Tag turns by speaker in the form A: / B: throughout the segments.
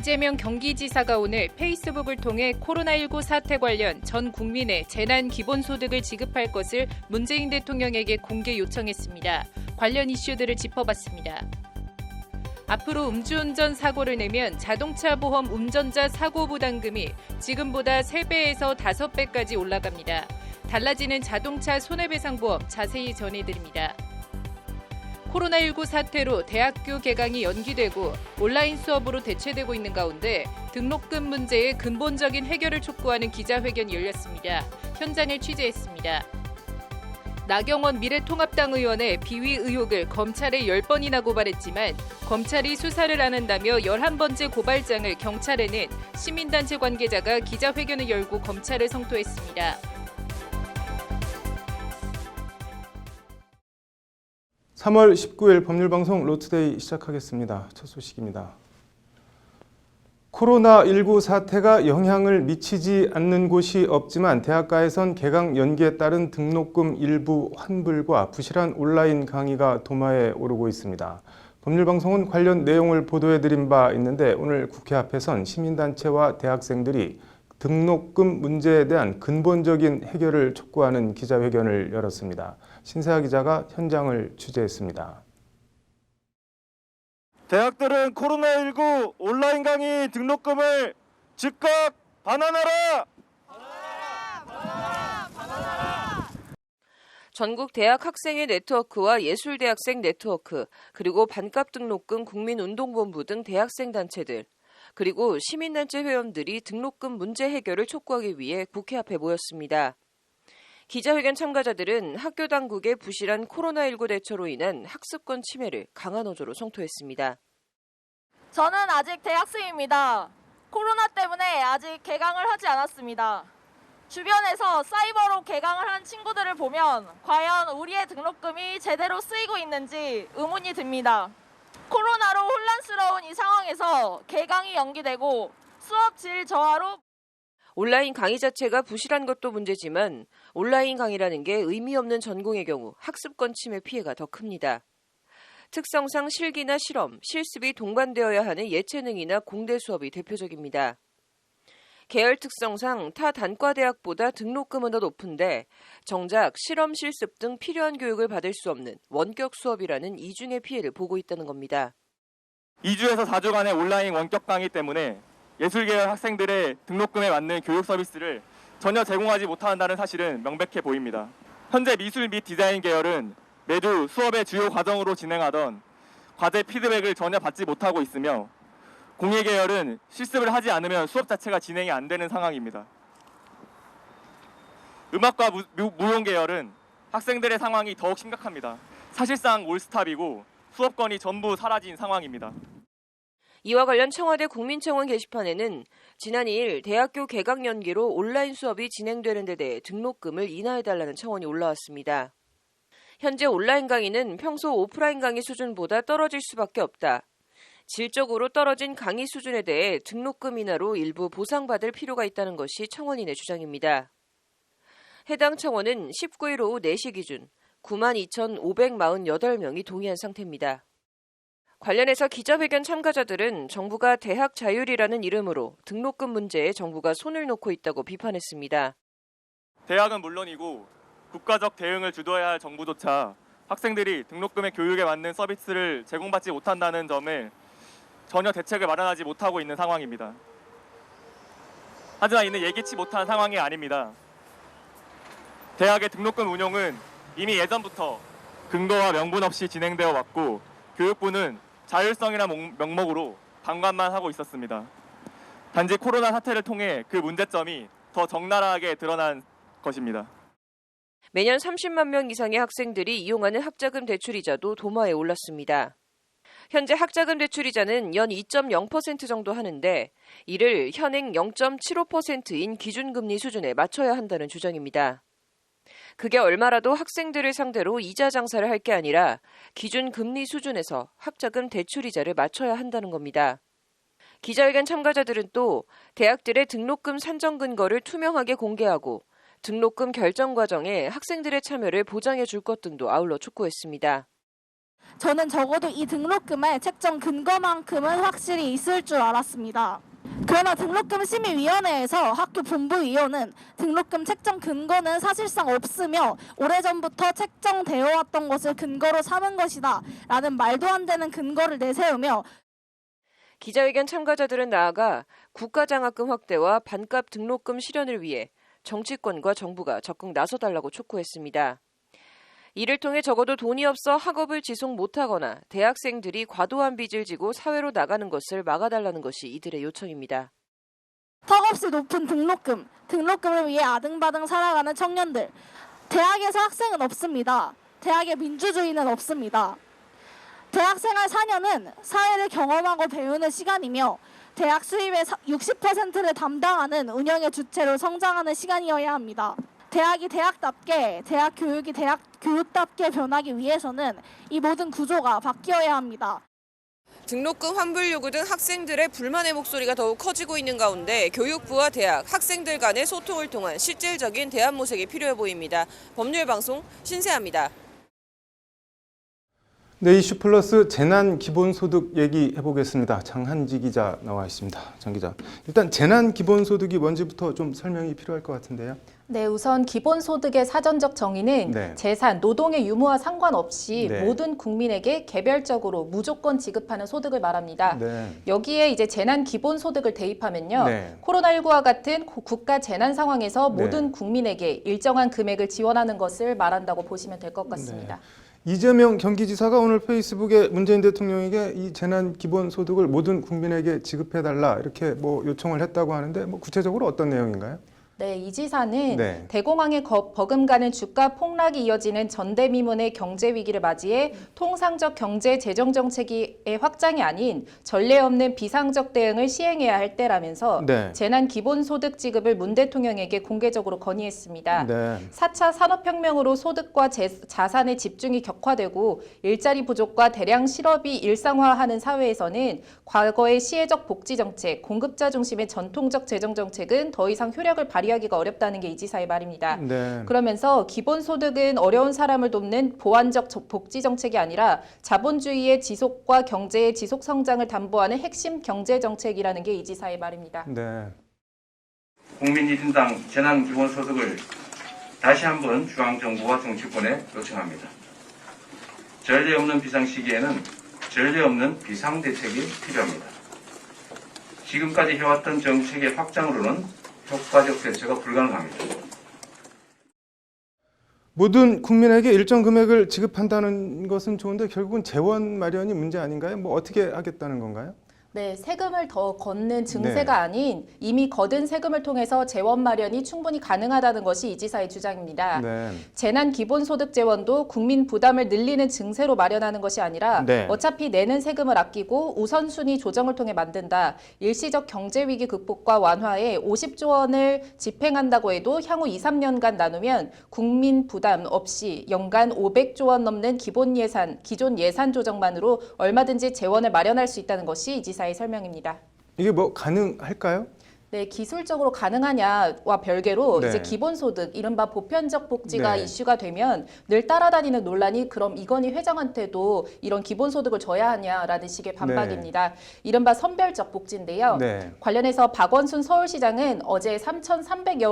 A: 이재명 경기지사가 오늘 페이스북을 통해 코로나19 사태 관련 전 국민의 재난 기본소득을 지급할 것을 문재인 대통령에게 공개 요청했습니다. 관련 이슈들을 짚어봤습니다. 앞으로 음주운전 사고를 내면 자동차 보험 운전자 사고 부담금이 지금보다 3배에서 5배까지 올라갑니다. 달라지는 자동차 손해배상보험 자세히 전해드립니다. 코로나19 사태로 대학교 개강이 연기되고 온라인 수업으로 대체되고 있는 가운데 등록금 문제의 근본적인 해결을 촉구하는 기자회견이 열렸습니다. 현장을 취재했습니다. 나경원 미래통합당 의원의 비위 의혹을 검찰에 10번이나 고발했지만 검찰이 수사를 안 한다며 11번째 고발장을 경찰에 낸 시민단체 관계자가 기자회견을 열고 검찰을 성토했습니다.
B: 3월 19일 법률방송 로투데이 시작하겠습니다. 첫 소식입니다. 코로나19 사태가 영향을 미치지 않는 곳이 없지만 대학가에선 개강 연기에 따른 등록금 일부 환불과 부실한 온라인 강의가 도마에 오르고 있습니다. 법률방송은 관련 내용을 보도해드린 바 있는데 오늘 국회 앞에선 시민단체와 대학생들이 등록금 문제에 대한 근본적인 해결을 촉구하는 기자회견을 열었습니다. 신세아 기자가 현장을 취재했습니다.
C: 대학들은 코로나19 온라인 강의 등록금을 즉각 반환하라!
D: 전국 대학 학생회 네트워크와 예술대학생 네트워크, 그리고 반값 등록금 국민운동본부 등 대학생 단체들, 그리고 시민단체 회원들이 등록금 문제 해결을 촉구하기 위해 국회 앞에 모였습니다. 기자회견 참가자들은 학교 당국의 부실한 코로나19 대처로 인한 학습권 침해를 강한 어조로 성토했습니다.
E: 저는 아직 대학생입니다. 코로나 때문에 아직 개강을 하지 않았습니다. 주변에서 사이버로 개강을 한 친구들을 보면 과연 우리의 등록금이 제대로 쓰이고 있는지 의문이 듭니다. 코로나로 혼란스러운 이 상황에서 개강이 연기되고 수업 질 저하로
D: 온라인 강의 자체가 부실한 것도 문제지만 온라인 강의라는 게 의미 없는 전공의 경우 학습권 침해 피해가 더 큽니다. 특성상 실기나 실험, 실습이 동반되어야 하는 예체능이나 공대 수업이 대표적입니다. 계열 특성상 타 단과대학보다 등록금은 더 높은데 정작 실험, 실습 등 필요한 교육을 받을 수 없는 원격 수업이라는 이중의 피해를 보고 있다는 겁니다.
C: 2주에서 4주간의 온라인 원격 강의 때문에 예술계열 학생들의 등록금에 맞는 교육 서비스를 전혀 제공하지 못한다는 사실은 명백해 보입니다. 현재 미술 및 디자인 계열은 매주 수업의 주요 과정으로 진행하던 과제 피드백을 전혀 받지 못하고 있으며 공예 계열은 실습을 하지 않으면 수업 자체가 진행이 안 되는 상황입니다. 음악과 무용 계열은 학생들의 상황이 더욱 심각합니다. 사실상 올스탑이고 수업권이 전부 사라진 상황입니다.
D: 이와 관련 청와대 국민청원 게시판에는 지난 2일 대학교 개강 연기로 온라인 수업이 진행되는 데 대해 등록금을 인하해달라는 청원이 올라왔습니다. 현재 온라인 강의는 평소 오프라인 강의 수준보다 떨어질 수밖에 없다. 질적으로 떨어진 강의 수준에 대해 등록금 인하로 일부 보상받을 필요가 있다는 것이 청원인의 주장입니다. 해당 청원은 19일 오후 4시 기준 92,548명이 동의한 상태입니다. 관련해서 기자회견 참가자들은 정부가 대학 자율이라는 이름으로 등록금 문제에 정부가 손을 놓고 있다고 비판했습니다.
C: 대학은 물론이고 국가적 대응을 주도해야 할 정부조차 학생들이 등록금의 교육에 맞는 서비스를 제공받지 못한다는 점을 전혀 대책을 마련하지 못하고 있는 상황입니다. 하지만 이는 예기치 못한 상황이 아닙니다. 대학의 등록금 운용은 이미 예전부터 근거와 명분 없이 진행되어 왔고 교육부는 자율성이라는 명목으로 방관만 하고 있었습니다. 단지 코로나 사태를 통해 그 문제점이 더 적나라하게 드러난 것입니다.
D: 매년 30만 명 이상의 학생들이 이용하는 학자금 대출이자도 도마에 올랐습니다. 현재 학자금 대출이자는 연 2.0% 정도 하는데 이를 현행 0.75%인 기준금리 수준에 맞춰야 한다는 주장입니다. 그게 얼마라도 학생들을 상대로 이자 장사를 할 게 아니라 기준금리 수준에서 학자금 대출이자를 맞춰야 한다는 겁니다. 기자회견 참가자들은 또 대학들의 등록금 산정 근거를 투명하게 공개하고 등록금 결정 과정에 학생들의 참여를 보장해 줄 것 등도 아울러 촉구했습니다.
E: 저는 적어도 이 등록금의 책정 근거만큼은 확실히 있을 줄 알았습니다. 그러나 등록금 심의위원회에서 학교 본부위원은 등록금 책정 근거는 사실상 없으며 오래전부터 책정되어 왔던 것을 근거로 삼은 것이다 라는 말도 안 되는 근거를 내세우며
D: 기자회견 참가자들은 나아가 국가장학금 확대와 반값 등록금 실현을 위해 정치권과 정부가 적극 나서달라고 촉구했습니다. 이를 통해 적어도 돈이 없어 학업을 지속 못하거나 대학생들이 과도한 빚을 지고 사회로 나가는 것을 막아달라는 것이 이들의 요청입니다.
E: 턱없이 높은 등록금을 위해 아등바등 살아가는 청년들. 대학에서 학생은 없습니다. 대학에 민주주의는 없습니다. 대학생활 4년은 사회를 경험하고 배우는 시간이며 대학 수입의 60%를 담당하는 운영의 주체로 성장하는 시간이어야 합니다. 대학이 대학답게, 대학 교육이 대학 교육답게 변하기 위해서는 이 모든 구조가 바뀌어야 합니다.
D: 등록금 환불 요구 등 학생들의 불만의 목소리가 더욱 커지고 있는 가운데 교육부와 대학, 학생들 간의 소통을 통한 실질적인 대안 모색이 필요해 보입니다. 법률방송 신세아입니다.
B: 네, 이슈 플러스 재난 기본소득 얘기해 보겠습니다. 장한지 기자 나와 있습니다. 장 기자, 일단 재난 기본소득이 뭔지부터 좀 설명이 필요할 것 같은데요.
A: 네, 우선 기본소득의 사전적 정의는
B: 네.
A: 재산, 노동의 유무와 상관없이
B: 네.
A: 모든 국민에게 개별적으로 무조건 지급하는 소득을 말합니다.
B: 네.
A: 여기에 이제 재난 기본소득을 대입하면요.
B: 네.
A: 코로나19와 같은 국가 재난 상황에서
B: 네.
A: 모든 국민에게 일정한 금액을 지원하는 것을 말한다고 보시면 될 것 같습니다.
B: 이재명 경기지사가 오늘 페이스북에 문재인 대통령에게 이 재난 기본소득을 모든 국민에게 지급해달라 이렇게 뭐 요청을 했다고 하는데 뭐 구체적으로 어떤 내용인가요?
A: 네, 이 지사는
B: 네.
A: 대공황에 버금가는 주가 폭락이 이어지는 전대미문의 경제 위기를 맞이해 통상적 경제 재정 정책의 확장이 아닌 전례 없는 비상적 대응을 시행해야 할 때라면서
B: 네.
A: 재난 기본소득 지급을 문 대통령에게 공개적으로 건의했습니다.
B: 네.
A: 4차 산업혁명으로 소득과 자산의 집중이 격화되고 일자리 부족과 대량 실업이 일상화하는 사회에서는 과거의 시혜적 복지정책, 공급자 중심의 전통적 재정정책은 더 이상 효력을 발휘하기가 어렵다는 게 이 지사의 말입니다.
B: 네.
A: 그러면서 기본소득은 어려운 사람을 돕는 보완적 복지정책이 아니라 자본주의의 지속과 경제의 지속 성장을 담보하는 핵심 경제정책이라는 게 이 지사의 말입니다.
B: 네.
F: 국민 1인당 재난기본소득을 다시 한번 중앙정부와 정치권에 요청합니다. 전례 없는 비상시기에는 전례 없는 비상대책이 필요합니다. 지금까지 해왔던 정책의 확장으로는 효과적 대처가 불가능합니다.
B: 모든 국민에게 일정 금액을 지급한다는 것은 좋은데 결국은 재원 마련이 문제 아닌가요? 뭐 어떻게 하겠다는 건가요?
A: 네, 세금을 더 걷는 증세가
B: 네.
A: 아닌 이미 거둔 세금을 통해서 재원 마련이 충분히 가능하다는 것이 이 지사의 주장입니다.
B: 네.
A: 재난 기본소득 재원도 국민 부담을 늘리는 증세로 마련하는 것이 아니라
B: 네.
A: 어차피 내는 세금을 아끼고 우선순위 조정을 통해 만든다. 일시적 경제위기 극복과 완화에 50조 원을 집행한다고 해도 향후 2, 3년간 나누면 국민 부담 없이 연간 500조 원 넘는 기존 예산 조정만으로 얼마든지 재원을 마련할 수 있다는 것이 이 지사의 설명입니다.
B: 이게 뭐 가능할까요?
A: 네, 기술적으로 가능하냐와 별개로
B: 네.
A: 이제 기본소득, 이른바 보편적 복지가
B: 네.
A: 이슈가 되면 늘 따라다니는 논란이 그럼 이건희 회장한테도 이런 기본소득을 줘야 하냐라는 식의 반박입니다. 이른바 선별적 복지인데요.
B: 네.
A: 관련해서 박원순 서울시장은 어제 3,300여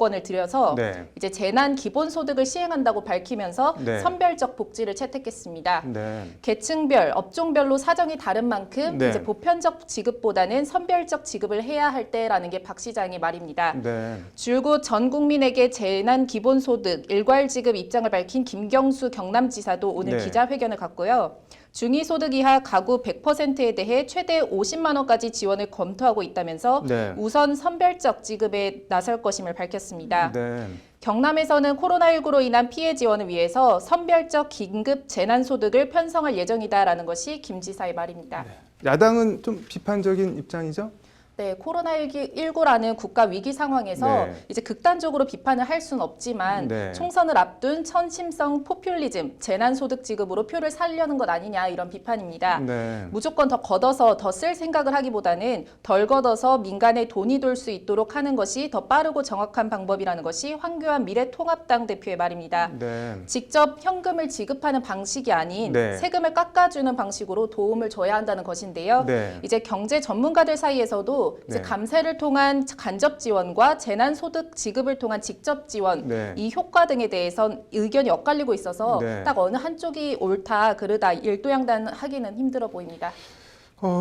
A: 원을 들여서
B: 네.
A: 이제 재난 기본소득을 시행한다고 밝히면서
B: 네.
A: 선별적 복지를 채택했습니다.
B: 네.
A: 계층별, 업종별로 사정이 다른 만큼
B: 네.
A: 이제 보편적 지급보다는 선별적 지급을 해야 할 때라는 게 박 시장의 말입니다.
B: 네.
A: 줄곧 전 국민에게 재난 기본소득 일괄 지급 입장을 밝힌 김경수 경남지사도 오늘
B: 네.
A: 기자회견을 갖고요. 중위소득 이하 가구 100%에 대해 최대 50만 원까지 지원을 검토하고 있다면서
B: 네.
A: 우선 선별적 지급에 나설 것임을 밝혔습니다.
B: 네.
A: 경남에서는 코로나19로 인한 피해 지원을 위해서 선별적 긴급 재난소득을 편성할 예정이다라는 것이 김 지사의 말입니다.
B: 야당은 좀 비판적인 입장이죠?
G: 네, 코로나19라는 국가 위기 상황에서
B: 네.
G: 이제 극단적으로 비판을 할 수는 없지만
B: 네.
G: 총선을 앞둔 천심성 포퓰리즘, 재난소득 지급으로 표를 살려는 것 아니냐 이런 비판입니다.
B: 네.
G: 무조건 더 걷어서 더 쓸 생각을 하기보다는 덜 걷어서 민간에 돈이 돌 수 있도록 하는 것이 더 빠르고 정확한 방법이라는 것이 황교안 미래통합당 대표의 말입니다.
B: 네.
G: 직접 현금을 지급하는 방식이 아닌
B: 네.
G: 세금을 깎아주는 방식으로 도움을 줘야 한다는 것인데요.
B: 네.
G: 이제 경제 전문가들 사이에서도 이제
B: 네.
G: 감세를 통한 간접 지원과 재난소득 지급을 통한 직접 지원
B: 네.
G: 이 효과 등에 대해선 의견이 엇갈리고 있어서
B: 네.
G: 딱 어느 한쪽이 옳다 그르다 일도양단하기는 힘들어 보입니다.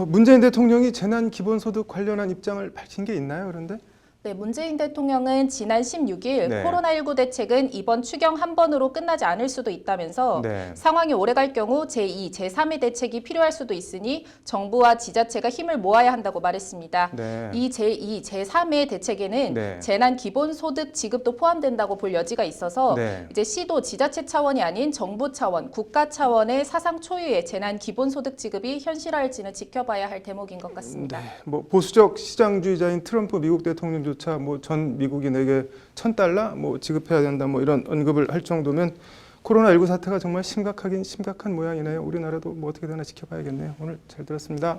B: 문재인 대통령이 재난 기본소득 관련한 입장을 밝힌 게 있나요? 그런데?
G: 네, 문재인 대통령은 지난 16일
B: 네.
G: 코로나19 대책은 이번 추경 한 번으로 끝나지 않을 수도 있다면서
B: 네.
G: 상황이 오래갈 경우 제2, 제3의 대책이 필요할 수도 있으니 정부와 지자체가 힘을 모아야 한다고 말했습니다.
B: 네.
G: 이 제2, 제3의 대책에는
B: 네.
G: 재난 기본소득 지급도 포함된다고 볼 여지가 있어서
B: 네.
G: 이제 시도, 지자체 차원이 아닌 정부 차원, 국가 차원의 사상 초유의 재난 기본소득 지급이 현실화할지는 지켜봐야 할 대목인 것 같습니다.
B: 네. 뭐 보수적 시장주의자인 트럼프 미국 대통령조차 뭐 전 미국인에게 $1,000 지급해야 된다 이런 언급을 할 정도면 코로나19 사태가 정말 심각하긴 심각한 모양이네요. 우리나라도 어떻게 되나 지켜봐야겠네요. 오늘 잘 들었습니다.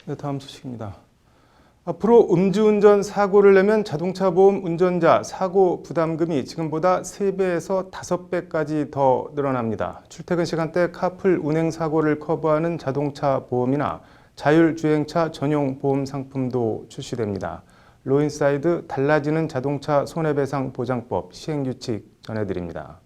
B: 네, 다음 소식입니다. 앞으로 음주운전 사고를 내면 자동차 보험 운전자 사고 부담금이 지금보다 3배에서 5배까지 더 늘어납니다. 출퇴근 시간대 카풀 운행 사고를 커버하는 자동차 보험이나 자율주행차 전용 보험 상품도 출시됩니다. 로인사이드 달라지는 자동차 손해배상 보장법 시행규칙 전해드립니다.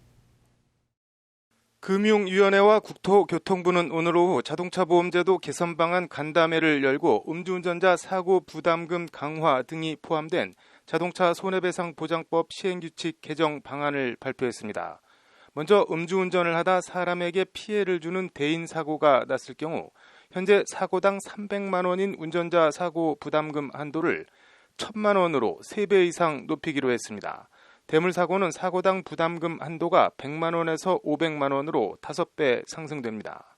B: 금융위원회와 국토교통부는 오늘 오후 자동차 보험제도 개선 방안 간담회를 열고 음주운전자 사고 부담금 강화 등이 포함된 자동차 손해배상 보장법 시행규칙 개정 방안을 발표했습니다. 먼저 음주운전을 하다 사람에게 피해를 주는 대인 사고가 났을 경우 현재 사고당 300만 원인 운전자 사고 부담금 한도를 1,000만 원으로 3배 이상 높이기로 했습니다. 대물사고는 사고당 부담금 한도가 100만 원에서 500만 원으로 5배 상승됩니다.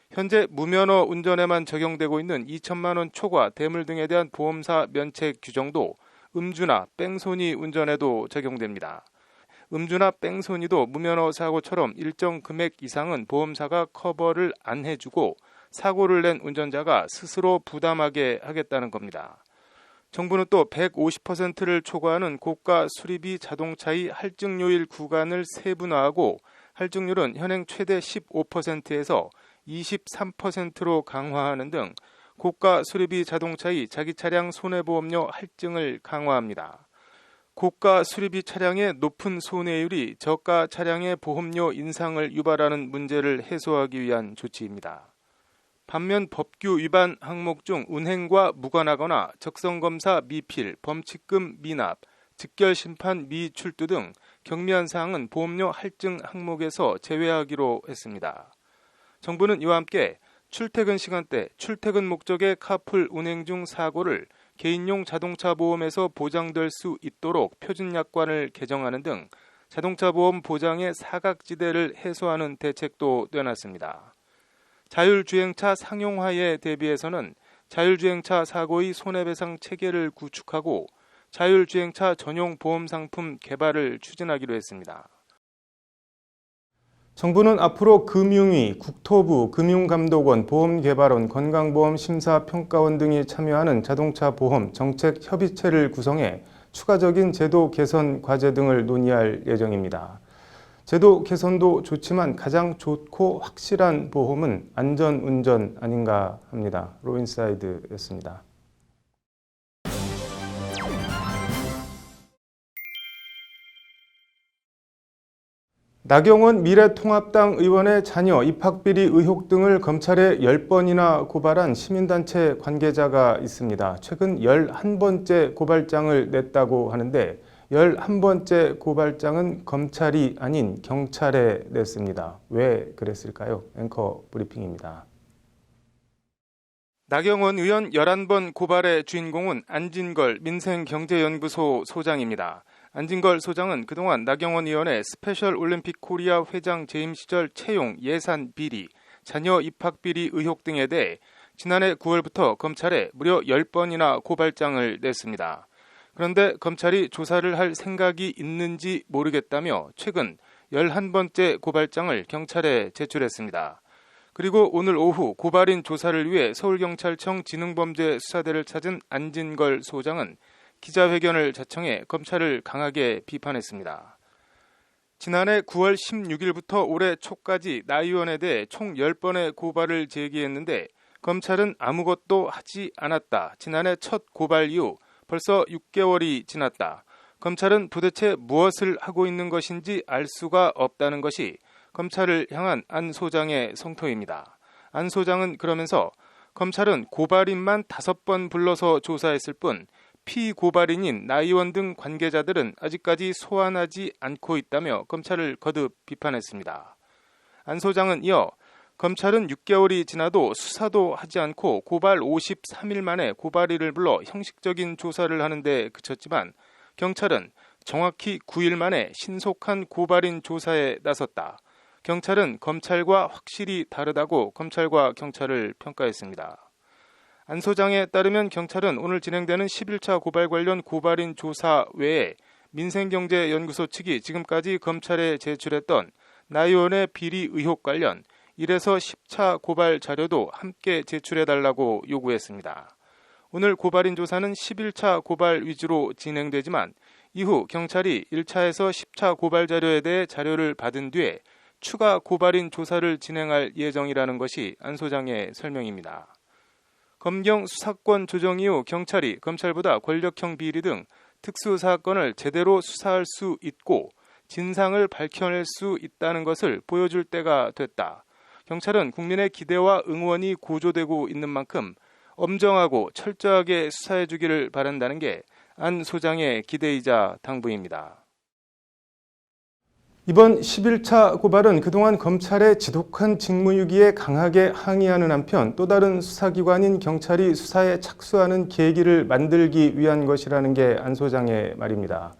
B: 현재 무면허 운전에만 적용되고 있는 2천만 원 초과 대물 등에 대한 보험사 면책 규정도 음주나 뺑소니 운전에도 적용됩니다. 음주나 뺑소니도 무면허 사고처럼 일정 금액 이상은 보험사가 커버를 안 해주고 사고를 낸 운전자가 스스로 부담하게 하겠다는 겁니다. 정부는 또 150%를 초과하는 고가 수리비 자동차의 할증요일 구간을 세분화하고 할증률은 현행 최대 15%에서 23%로 강화하는 등 고가 수리비 자동차의 자기 차량 손해보험료 할증을 강화합니다. 고가 수리비 차량의 높은 손해율이 저가 차량의 보험료 인상을 유발하는 문제를 해소하기 위한 조치입니다. 반면 법규 위반 항목 중 운행과 무관하거나 적성검사 미필, 범칙금 미납, 직결심판 미출두 등 경미한 사항은 보험료 할증 항목에서 제외하기로 했습니다. 정부는 이와 함께 출퇴근 시간대, 출퇴근 목적의 카풀 운행 중 사고를 개인용 자동차 보험에서 보장될 수 있도록 표준약관을 개정하는 등 자동차 보험 보장의 사각지대를 해소하는 대책도 내놨습니다. 자율주행차 상용화에 대비해서는 자율주행차 사고의 손해배상 체계를 구축하고 자율주행차 전용 보험 상품 개발을 추진하기로 했습니다. 정부는 앞으로 금융위, 국토부, 금융감독원, 보험개발원, 건강보험심사평가원 등이 참여하는 자동차 보험 정책협의체를 구성해 추가적인 제도 개선 과제 등을 논의할 예정입니다. 제도 개선도 좋지만 가장 좋고 확실한 보험은 안전운전 아닌가 합니다. 로인사이드였습니다. 나경원 미래통합당 의원의 자녀 입학비리 의혹 등을 검찰에 10번이나 고발한 시민단체 관계자가 있습니다. 최근 11번째 고발장을 냈다고 하는데 11번째 고발장은 검찰이 아닌 경찰에 냈습니다. 왜 그랬을까요? 앵커 브리핑입니다. 나경원 의원 11번 고발의 주인공은 안진걸 민생경제연구소 소장입니다. 안진걸 소장은 그동안 나경원 의원의 스페셜 올림픽 코리아 회장 재임 시절 채용 예산 비리, 자녀 입학 비리 의혹 등에 대해 지난해 9월부터 검찰에 무려 10번이나 고발장을 냈습니다. 그런데 검찰이 조사를 할 생각이 있는지 모르겠다며 최근 11번째 고발장을 경찰에 제출했습니다. 그리고 오늘 오후 고발인 조사를 위해 서울경찰청 지능범죄수사대를 찾은 안진걸 소장은 기자회견을 자청해 검찰을 강하게 비판했습니다. 지난해 9월 16일부터 올해 초까지 나 의원에 대해 총 10번의 고발을 제기했는데 검찰은 아무것도 하지 않았다. 지난해 첫 고발 이후 벌써 6개월이 지났다. 검찰은 도대체 무엇을 하고 있는 것인지 알 수가 없다는 것이 검찰을 향한 안 소장의 성토입니다. 안 소장은 그러면서 검찰은 고발인만 5번 불러서 조사했을 뿐 피고발인인 나 의원 등 관계자들은 아직까지 소환하지 않고 있다며 검찰을 거듭 비판했습니다. 안 소장은 이어 검찰은 6개월이 지나도 수사도 하지 않고 고발 53일 만에 고발인을 불러 형식적인 조사를 하는데 그쳤지만 경찰은 정확히 9일 만에 신속한 고발인 조사에 나섰다. 경찰은 검찰과 확실히 다르다고 검찰과 경찰을 평가했습니다. 안 소장에 따르면 경찰은 오늘 진행되는 11차 고발 관련 고발인 조사 외에 민생경제연구소 측이 지금까지 검찰에 제출했던 나 의원의 비리 의혹 관련 1에서 10차 고발 자료도 함께 제출해달라고 요구했습니다. 오늘 고발인 조사는 11차 고발 위주로 진행되지만 이후 경찰이 1차에서 10차 고발 자료에 대해 자료를 받은 뒤에 추가 고발인 조사를 진행할 예정이라는 것이 안 소장의 설명입니다. 검경 수사권 조정 이후 경찰이 검찰보다 권력형 비리 등 특수사건을 제대로 수사할 수 있고 진상을 밝혀낼 수 있다는 것을 보여줄 때가 됐다. 경찰은 국민의 기대와 응원이 고조되고 있는 만큼 엄정하고 철저하게 수사해 주기를 바란다는 게 안 소장의 기대이자 당부입니다. 이번 11차 고발은 그동안 검찰의 지독한 직무유기에 강하게 항의하는 한편 또 다른 수사기관인 경찰이 수사에 착수하는 계기를 만들기 위한 것이라는 게 안 소장의 말입니다.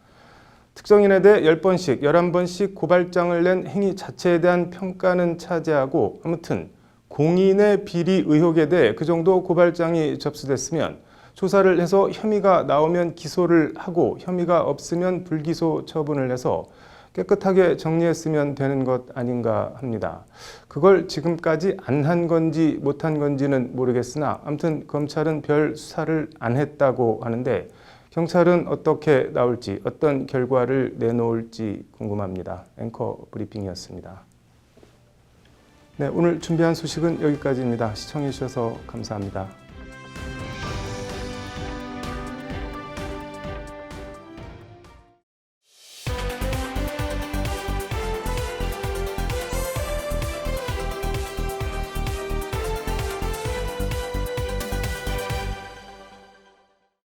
B: 특정인에 대해 10번씩, 11번씩 고발장을 낸 행위 자체에 대한 평가는 차지하고 아무튼 공인의 비리 의혹에 대해 그 정도 고발장이 접수됐으면 조사를 해서 혐의가 나오면 기소를 하고 혐의가 없으면 불기소 처분을 해서 깨끗하게 정리했으면 되는 것 아닌가 합니다. 그걸 지금까지 안 한 건지 못한 건지는 모르겠으나 아무튼 검찰은 별 수사를 안 했다고 하는데 경찰은 어떻게 나올지 어떤 결과를 내놓을지 궁금합니다. 앵커 브리핑이었습니다. 네, 오늘 준비한 소식은 여기까지입니다. 시청해 주셔서 감사합니다.